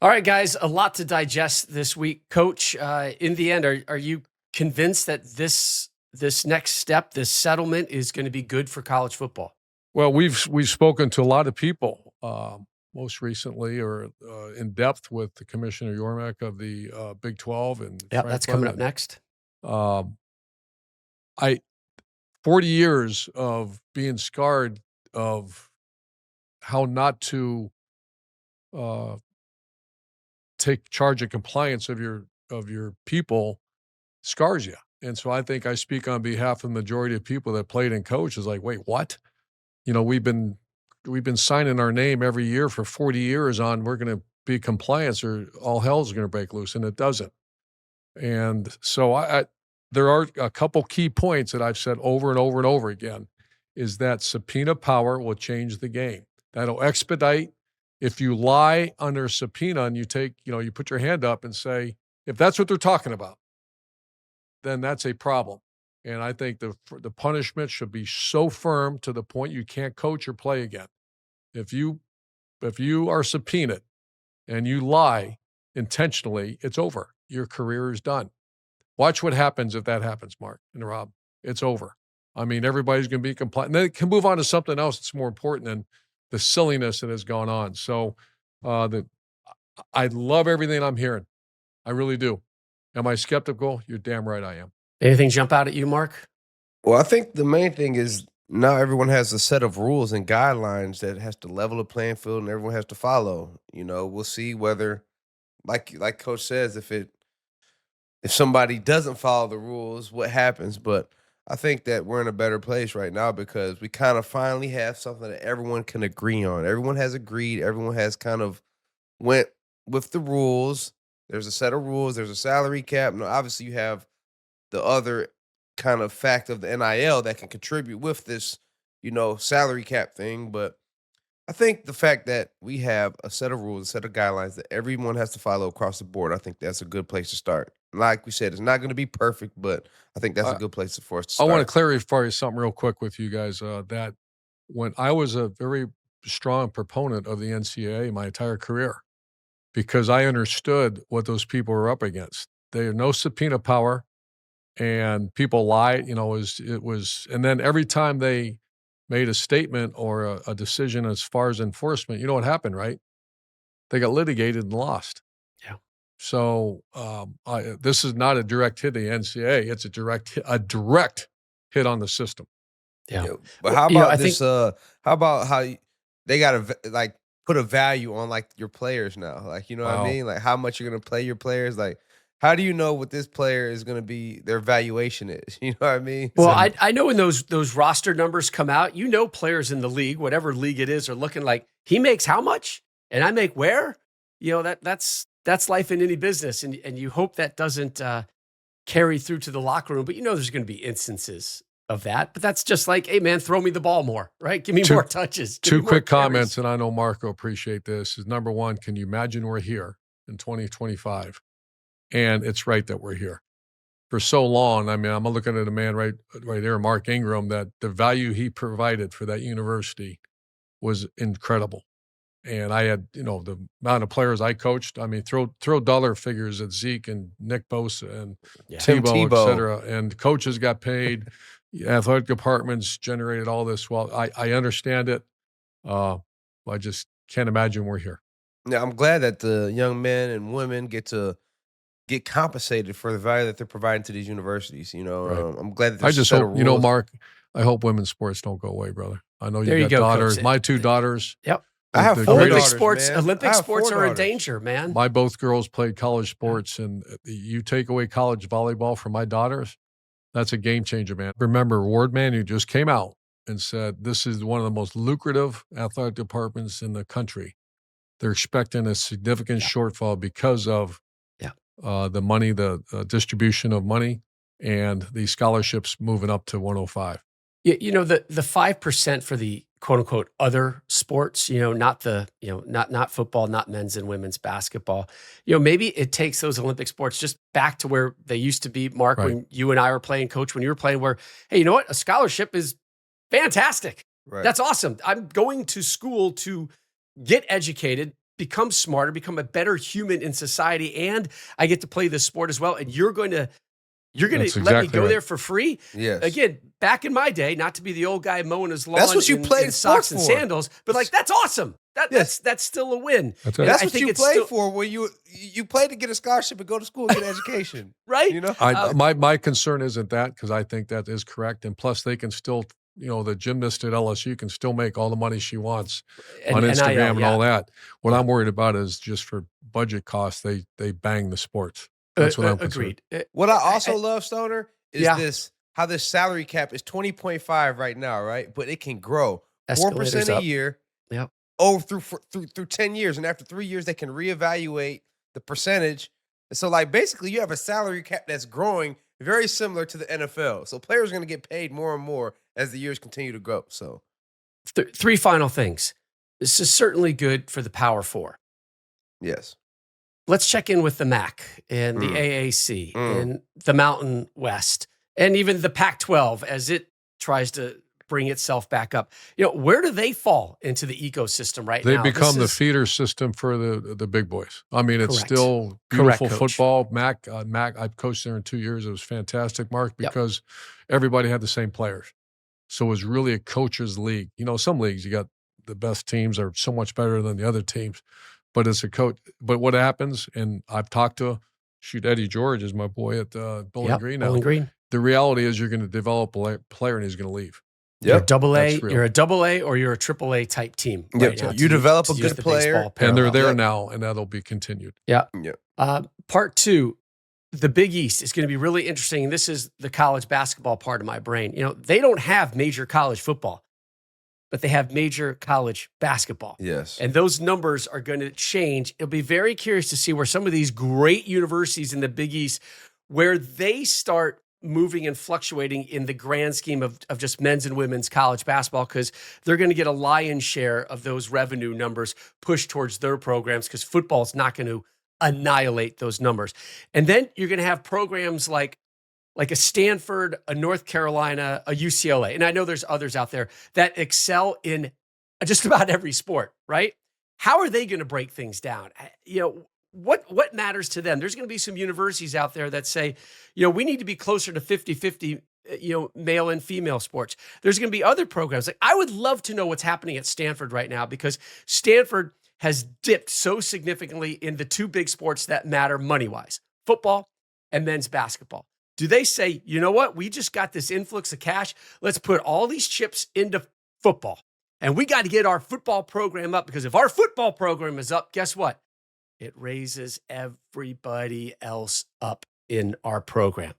All right, guys, a lot to digest this week. Coach, in the end, are you convinced that this next step, this settlement, is going to be good for college football? Well, we've spoken to a lot of people, most recently or in depth with the Commissioner Yormak of the Big 12 and Yeah, that's coming up Franklin. next. Um, I 40 years of being scarred of how not to uh, take charge of compliance of your people scars you. And so I think I speak on behalf of the majority of people that played and coached. Is like, wait, what? We've been signing our name every year for 40 years on we're going to be compliance or all hell's going to break loose, and it doesn't. And so I there are a couple key points that I've said over and over and over again is that subpoena power will change the game. That'll expedite. If you lie under subpoena and you put your hand up and say, if that's what they're talking about, then that's a problem. And I think the punishment should be so firm to the point you can't coach or play again. If you are subpoenaed and you lie intentionally, it's over. Your career is done. Watch what happens if that happens, Mark and Rob. It's over. I mean, everybody's going to be compliant. And then it can move on to something else that's more important than the silliness that has gone on. So I love everything I'm hearing. I really do. Am I skeptical? You're damn right I am. Anything jump out at you, Mark? Well, I think the main thing is now everyone has a set of rules and guidelines that has to level the playing field and everyone has to follow. We'll see whether like coach says if somebody doesn't follow the rules, what happens, but I think that we're in a better place right now because we kind of finally have something that everyone can agree on. Everyone has agreed, everyone has kind of went with the rules. There's a set of rules, there's a salary cap. Now, obviously you have the other kind of fact of the NIL that can contribute with this, salary cap thing. But I think the fact that we have a set of rules, a set of guidelines that everyone has to follow across the board, I think that's a good place to start. Like we said, it's not going to be perfect, but I think that's a good place for us to I start. want to clarify something real quick with you guys. That when I was a very strong proponent of the NCAA my entire career, because I understood what those people were up against. They had no subpoena power, and people lie. It was, and then every time they made a statement or a decision as far as enforcement, you know what happened, right? They got litigated and lost. Yeah. So this is not a direct hit to the NCAA. It's a direct hit on the system. Yeah. But how about this? How about they got to put a value on your players now? What I mean? Like how much you're going to play your players? Like how do you know what this player is going to be? Their valuation is. You know what I mean? Well, I know when those roster numbers come out, players in the league, whatever league it is, are looking like he makes how much and I make where. That's life in any business, and you hope that doesn't carry through to the locker room. But there's going to be instances of that. But that's just like, hey man, throw me the ball more, right? Give me more touches. Two quick comments, and I know Mark will appreciate this. Is number one, can you imagine we're here in 2025? And it's right that we're here. For so long, I mean, I'm looking at a man right there, Mark Ingram, that the value he provided for that university was incredible. And I had, the amount of players I coached. I mean, throw dollar figures at Zeke and Nick Bosa and Tebow, et cetera. And coaches got paid. Athletic departments generated all this. Well, I understand it. I just can't imagine we're here. Yeah, I'm glad that the young men and women get compensated for the value that they're providing to these universities. Right. I'm glad that I just hope, rules. Mark, I hope women's sports don't go away, brother. I know you got go, daughters. Coach. My two daughters. Yep. I have four Olympic daughters, sports. man. Olympic sports are in danger, man. My both girls played college sports, and you take away college volleyball from my daughters, that's a game changer, man. Remember Wardman, who just came out and said this is one of the most lucrative athletic departments in the country. They're expecting a significant shortfall because of the money, the distribution of money, and the scholarships moving up to 105. The 5% for the quote unquote other sports, not not football, not men's and women's basketball. Maybe it takes those Olympic sports just back to where they used to be, Mark, when you and I were playing, Coach, when you were playing, where, hey, you know what? A scholarship is fantastic. Right. That's awesome. I'm going to school to get educated, become smarter, become a better human in society, and I get to play this sport as well. And you're going to let me exactly go right. there for free. Yes. Again, back in my day, not to be the old guy mowing his lawn. That's what you in, played in socks and sport for. sandals, but like that's awesome. Yes. That's still a win. That's it. And That's I what think you it's played still- for. When you played to get a scholarship and go to school and get an education, right? You know, My concern isn't that, because I think that is correct. And plus they can still, the gymnast at LSU can still make all the money she wants on Instagram and all that. What I'm worried about is just for budget costs, they bang the sports. That's what I'm concerned. Agreed. what I also love, Stoner, is Yeah. how this salary cap is 20.5 right now, right? But it can grow 4% Escalators a up. year. Yep. Through 10 years, and after 3 years, they can reevaluate the percentage. And so, like, basically, you have a salary cap that's growing very similar to the NFL. So players are going to get paid more and more as the years continue to grow. So, Three final things. This is certainly good for the Power Four. yes. Let's check in with the MAC and the AAC and the Mountain West and even the Pac-12 as it tries to bring itself back up. Where do they fall into the ecosystem right They now? become the feeder system for the big boys. I mean, it's Correct. still Correct, beautiful Coach. football. MAC, I've coached there in 2 years. It was fantastic, Mark, because everybody had the same players. So it was really a coach's league. Some leagues you got the best teams are so much better than the other teams, but it's a coach. But what happens, and I've talked to, Eddie George is my boy at Bowling Green now. Bowling Green. The reality is you're going to develop a player and he's going to leave. You're double A, That's real. you're a double A or you're a triple A type team. Right now, You develop a use good the player, baseball And they're parallel. there Yep. now, and that'll be continued. Yeah. Yeah. Part two, the Big East is going to be really interesting. And this is the college basketball part of my brain. They don't have major college football, but they have major college basketball. Yes. And those numbers are going to change. It'll be very curious to see where some of these great universities in the Big East, where they start moving and fluctuating in the grand scheme of just men's and women's college basketball, because they're going to get a lion's share of those revenue numbers pushed towards their programs, because football is not going to annihilate those numbers. And then you're going to have programs like a Stanford, a North Carolina, a UCLA. And I know there's others out there that excel in just about every sport, right? How are they going to break things down? What matters to them? There's going to be some universities out there that say, we need to be closer to 50-50, male and female sports. There's going to be other programs. Like, I would love to know what's happening at Stanford right now, because Stanford has dipped so significantly in the two big sports that matter money-wise, football and men's basketball. Do they say, you know what? We just got this influx of cash. Let's put all these chips into football. And we got to get our football program up, because if our football program is up, guess what? It raises everybody else up in our program.